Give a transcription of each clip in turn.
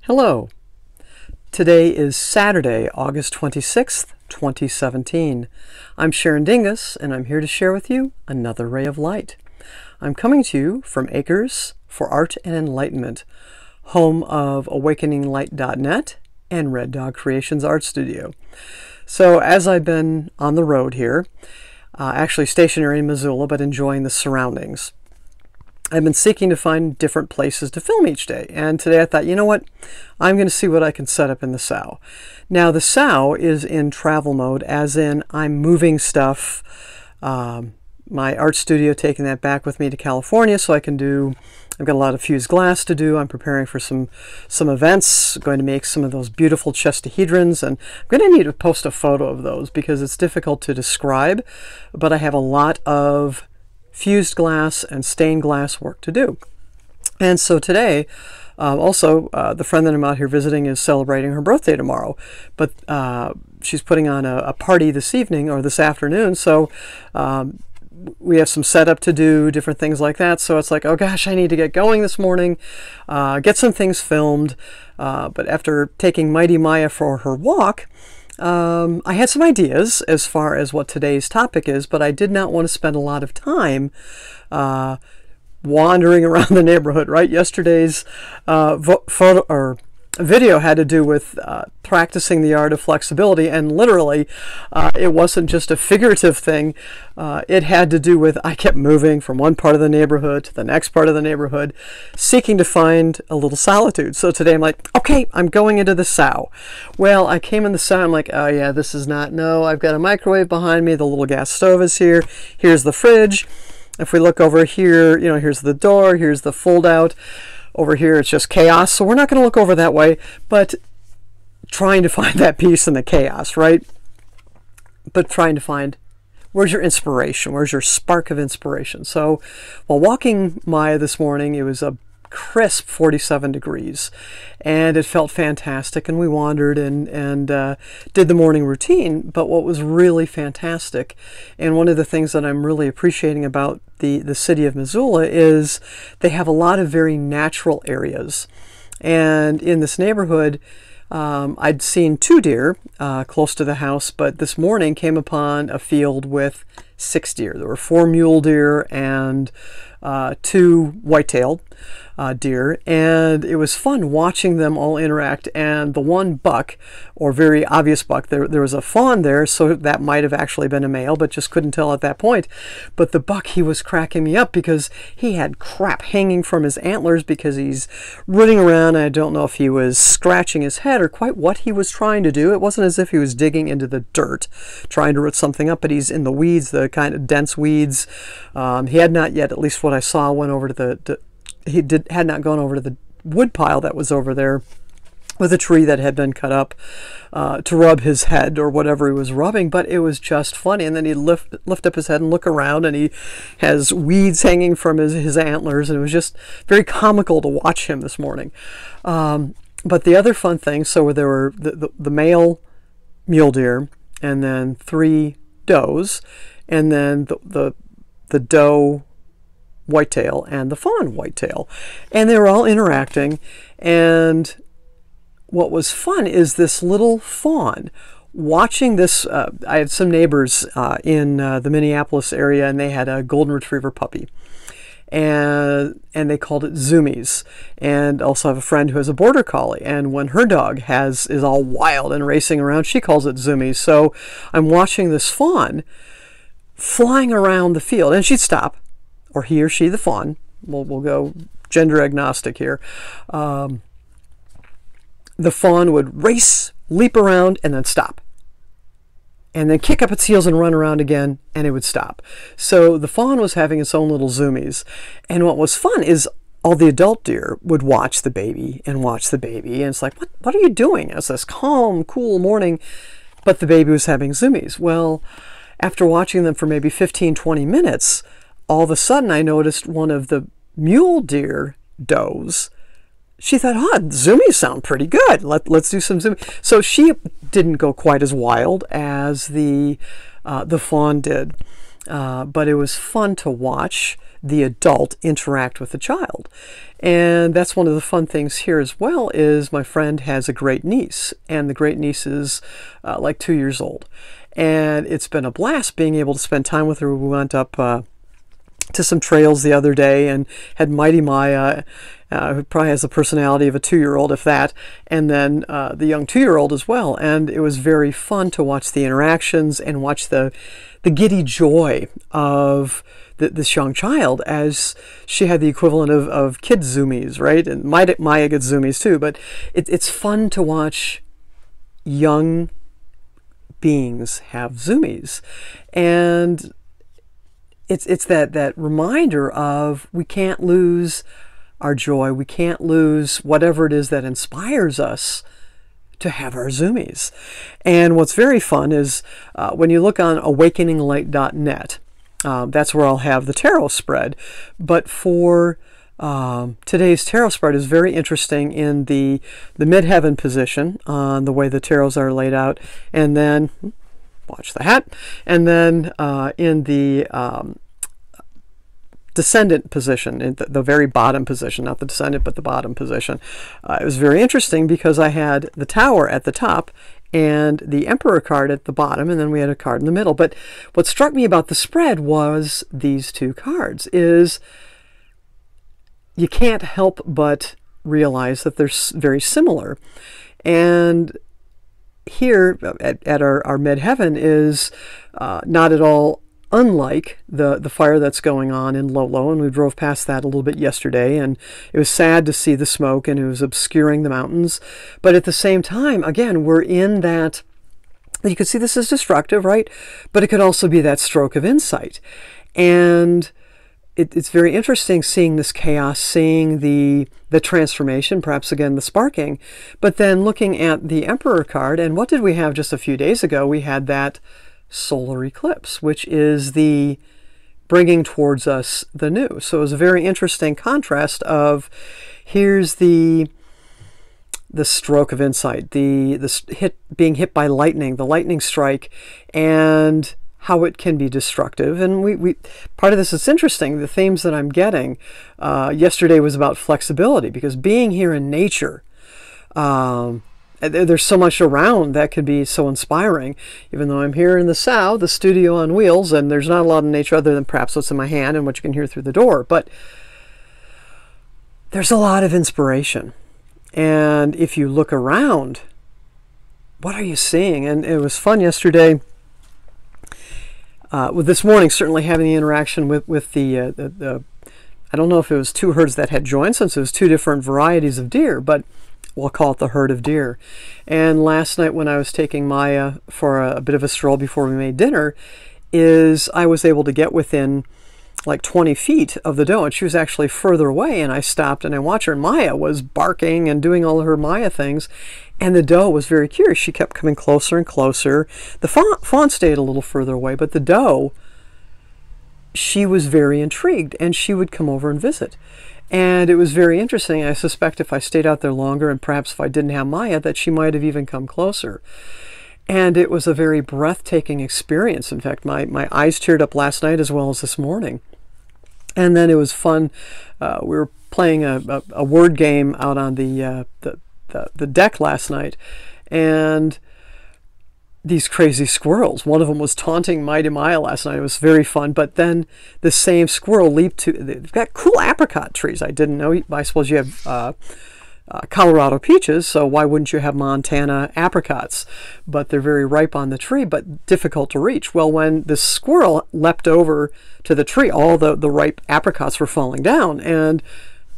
Hello. Today is Saturday, August 26th, 2017. I'm Sharon Dingus, and I'm here to share with you another ray of light. I'm coming to you from Acres for Art and Enlightenment, home of awakeninglight.net and Red Dog Creations Art Studio. So as I've been on the road here, actually stationary in Missoula, but enjoying the surroundings, I've been seeking to find different places to film each day. And today I thought, you know what? I'm going to see what I can set up in the sow. Now the sow is in travel mode, as in I'm moving stuff. My art studio, taking that back with me to California so I can do, I've got a lot of fused glass to do. I'm preparing for some events, going to make some of those beautiful chestahedrons, and I'm going to need to post a photo of those because it's difficult to describe, but I have a lot of fused glass and stained glass work to do. And so today, the friend that I'm out here visiting is celebrating her birthday tomorrow, but she's putting on a party this evening or this afternoon, so we have some setup to do, different things like that. So it's like, oh gosh, I need to get going this morning, get some things filmed. But after taking Mighty Maya for her walk, I had some ideas as far as what today's topic is, but I did not want to spend a lot of time wandering around the neighborhood, right? Yesterday's video had to do with practicing the art of flexibility, and literally it wasn't just a figurative thing. It had to do with, I kept moving from one part of the neighborhood to the next part of the neighborhood, seeking to find a little solitude. So today I'm like, okay, I'm going into the sow. Well, I came in the sow, I'm like, oh yeah, this is not, no, I've got a microwave behind me, the little gas stove is here, here's the fridge. If we look over here, you know, here's the door, here's the fold out. Over here it's just chaos, so we're not going to look over that way, but trying to find that peace in the chaos, right? But trying to find, where's your inspiration? Where's your spark of inspiration? So while walking Maya this morning, it was a crisp 47 degrees, and it felt fantastic, and we wandered and did the morning routine. But what was really fantastic, and one of the things that I'm really appreciating about the city of Missoula, is they have a lot of very natural areas. And in this neighborhood, I'd seen 2 deer close to the house, but this morning came upon a field with 6 deer. There were 4 mule deer and 2 white-tailed deer, and it was fun watching them all interact. And the one buck, or very obvious buck, there was a fawn there, so that might have actually been a male, but just couldn't tell at that point. But the buck, he was cracking me up because he had crap hanging from his antlers because he's rooting around. I don't know if he was scratching his head or quite what he was trying to do. It wasn't as if he was digging into the dirt trying to root something up, but he's in the weeds, the kind of dense weeds. He had not yet, at least what I saw, went over to had not gone over to the wood pile that was over there with a tree that had been cut up to rub his head or whatever he was rubbing. But it was just funny. And then he'd lift up his head and look around, and he has weeds hanging from his antlers, and it was just very comical to watch him this morning. But the other fun thing, so there were the male mule deer, and then 3 does, and then the doe whitetail and the fawn whitetail, and they were all interacting. And what was fun is this little fawn watching this. I had some neighbors in the Minneapolis area, and they had a golden retriever puppy, and they called it Zoomies. And also have a friend who has a border collie, and when her dog is all wild and racing around, she calls it Zoomies. So I'm watching this fawn flying around the field, and she'd stop, or he or she, the fawn, we'll go gender agnostic here. The fawn would race, leap around, and then stop, and then kick up its heels and run around again, and it would stop. So the fawn was having its own little Zoomies. And what was fun is all the adult deer would watch the baby and watch the baby, and it's like, what are you doing? It's this calm, cool morning, but the baby was having Zoomies. Well, after watching them for maybe 15-20 minutes, all of a sudden I noticed one of the mule deer does. She thought, oh, Zoomies sound pretty good. Let's do some Zoomies. So she didn't go quite as wild as the fawn did. But it was fun to watch the adult interact with the child. And that's one of the fun things here as well, is my friend has a great niece, and the great niece is like 2 years old. And it's been a blast being able to spend time with her. We went up to some trails the other day and had Mighty Maya, who probably has the personality of a 2-year-old, if that, and then the young 2-year-old as well. And it was very fun to watch the interactions and watch the giddy joy of this young child, as she had the equivalent of kids' Zoomies, right? And Maya gets Zoomies too, but it's fun to watch young beings have Zoomies. And it's that reminder of we can't lose our joy, we can't lose whatever it is that inspires us to have our Zoomies. And what's very fun is when you look on awakeninglight.net, that's where I'll have the tarot spread. But for today's tarot spread is very interesting in the midheaven position on the way the tarots are laid out, and then watch the hat, and then in the descendant position, in the very bottom position, not the descendant but the bottom position. It was very interesting because I had the Tower at the top and the Emperor card at the bottom, and then we had a card in the middle. But what struck me about the spread was these two cards, is you can't help but realize that they're very similar. And here at our midheaven is not at all unlike the fire that's going on in Lolo, and we drove past that a little bit yesterday, and it was sad to see the smoke, and it was obscuring the mountains. But at the same time, again, we're in that, you could see this is destructive, right? But it could also be that stroke of insight. And it's very interesting seeing this chaos, seeing the transformation, perhaps again the sparking, but then looking at the Emperor card. And what did we have just a few days ago? We had that solar eclipse, which is the bringing towards us the new. So it was a very interesting contrast of, here's the stroke of insight, the being hit by lightning, the lightning strike, and how it can be destructive. And we part of this is interesting. The themes that I'm getting yesterday was about flexibility, because being here in nature, there's so much around that could be so inspiring. Even though I'm here in the South, the studio on wheels, and there's not a lot of nature other than perhaps what's in my hand and what you can hear through the door, but there's a lot of inspiration. And if you look around, what are you seeing? And it was fun yesterday. With this morning, certainly having the interaction with the I don't know if it was two herds that had joined, since it was two different varieties of deer, but we'll call it the herd of deer. And last night when I was taking Maya for a bit of a stroll before we made dinner, I was able to get within like 20 feet of the doe, and she was actually further away, and I stopped and I watched her, and Maya was barking and doing all of her Maya things, and the doe was very curious. She kept coming closer and closer. The fawn stayed a little further away, but the doe, she was very intrigued, and she would come over and visit. And it was very interesting. I suspect if I stayed out there longer, and perhaps if I didn't have Maya, that she might have even come closer. And it was a very breathtaking experience. In fact, my eyes teared up last night as well as this morning. And then it was fun. We were playing a word game out on the deck last night, and these crazy squirrels. One of them was taunting Mighty Maya last night. It was very fun. But then the same squirrel leaped to. They've got cool apricot trees. I didn't know. I suppose you have Colorado peaches, so why wouldn't you have Montana apricots? But they're very ripe on the tree, but difficult to reach. Well, when the squirrel leapt over to the tree, all the ripe apricots were falling down. And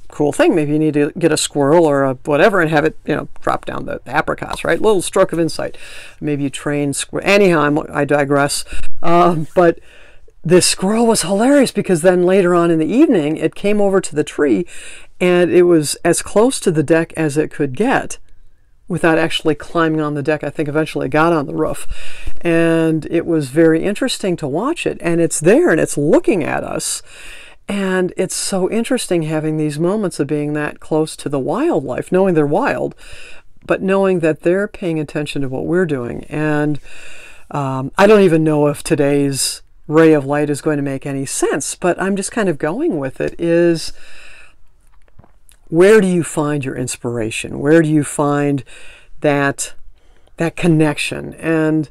cool thing, maybe you need to get a squirrel or a whatever and have it, drop down the apricots, right? Little stroke of insight. Maybe you train squirrel. Anyhow, I digress. But this squirrel was hilarious, because then later on in the evening, it came over to the tree, and it was as close to the deck as it could get without actually climbing on the deck. I think eventually it got on the roof. And it was very interesting to watch it. And it's there, and it's looking at us. And it's so interesting having these moments of being that close to the wildlife, knowing they're wild, but knowing that they're paying attention to what we're doing. And I don't even know if today's ray of light is going to make any sense, but I'm just kind of going with it, is where do you find your inspiration? Where do you find that connection? And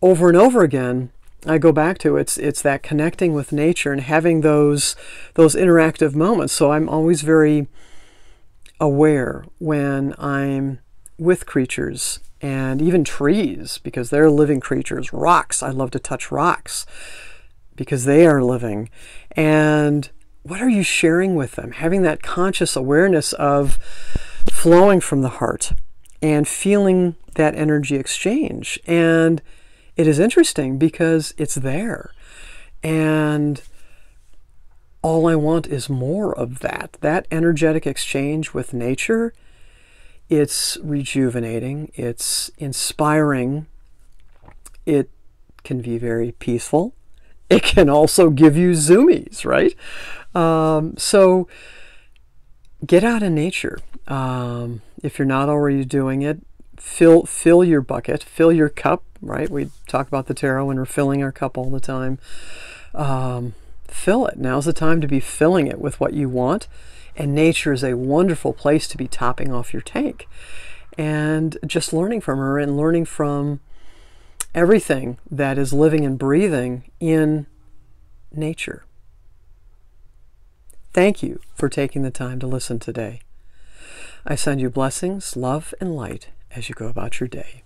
over again, I go back to it's that connecting with nature and having those interactive moments. So I'm always very aware when I'm with creatures, and even trees, because they're living creatures. Rocks, I love to touch rocks because they are living. And what are you sharing with them? Having that conscious awareness of flowing from the heart and feeling that energy exchange. And it is interesting because it's there. And all I want is more of that. That energetic exchange with nature, it's rejuvenating, it's inspiring, it can be very peaceful. It can also give you zoomies, right? So get out in nature. If you're not already doing it, fill your bucket, fill your cup, right? We talk about the tarot when we're filling our cup all the time. Fill it. Now's the time to be filling it with what you want. And nature is a wonderful place to be topping off your tank. And just learning from her and learning from everything that is living and breathing in nature. Thank you for taking the time to listen today. I send you blessings, love, and light as you go about your day.